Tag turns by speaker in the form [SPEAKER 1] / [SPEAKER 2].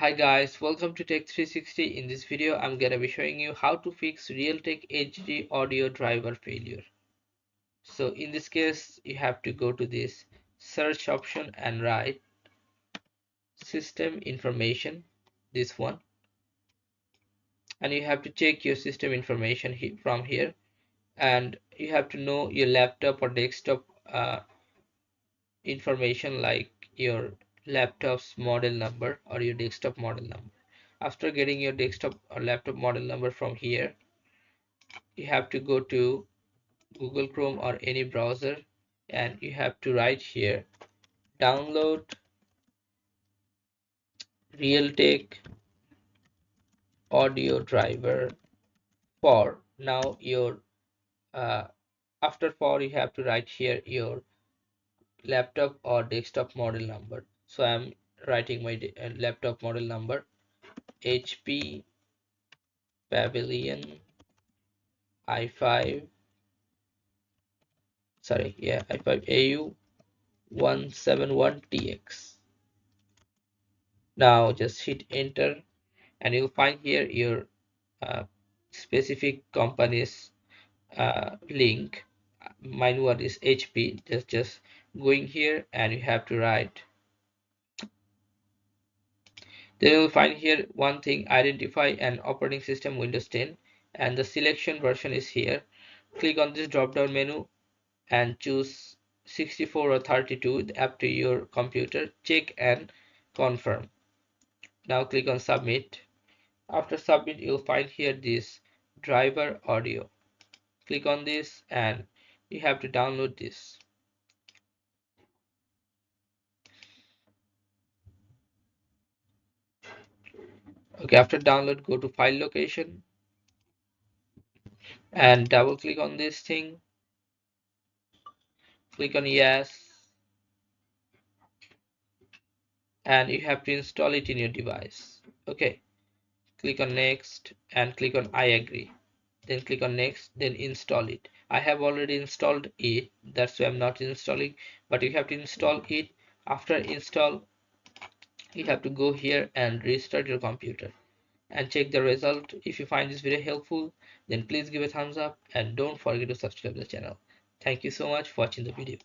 [SPEAKER 1] Hi guys, welcome to Tech 360. In this video, I'm gonna be showing you how to fix Realtek HD audio driver failure. So in this case, you have to go to this search option and write system information, this one, and you have to check your system information from here, and you have to know your laptop or desktop information like your laptop's model number or your desktop model number. After getting your desktop or laptop model number from here, you have to go to Google Chrome or any browser, and you have to write here download Realtek audio driver for. Now your uh, after for, you have to write here your laptop or desktop model number. So I'm writing my laptop model number HP Pavilion i5 i5 AU 171TX. Now just hit enter and you'll find here your specific company's link. Mine one is HP. Just going here and you have to write. Then you'll find here one thing, identify an operating system, Windows 10, and the selection version is here. Click on this drop down menu and choose 64 or 32 up to your computer. Check and confirm. Now click on submit. After submit, you'll find here this driver audio. Click on this and you have to download this. Okay, after download, go to file location and double click on this thing. Click on yes, and you have to install it in your device. Okay, click on next and click on I agree. Then click on next, then install it. I have already installed it, that's why I'm not installing, but you have to install it. After install, you have to go here and restart your computer and check the result. If you find this video helpful, then please give a thumbs up and don't forget to subscribe to the channel. Thank you so much for watching the video.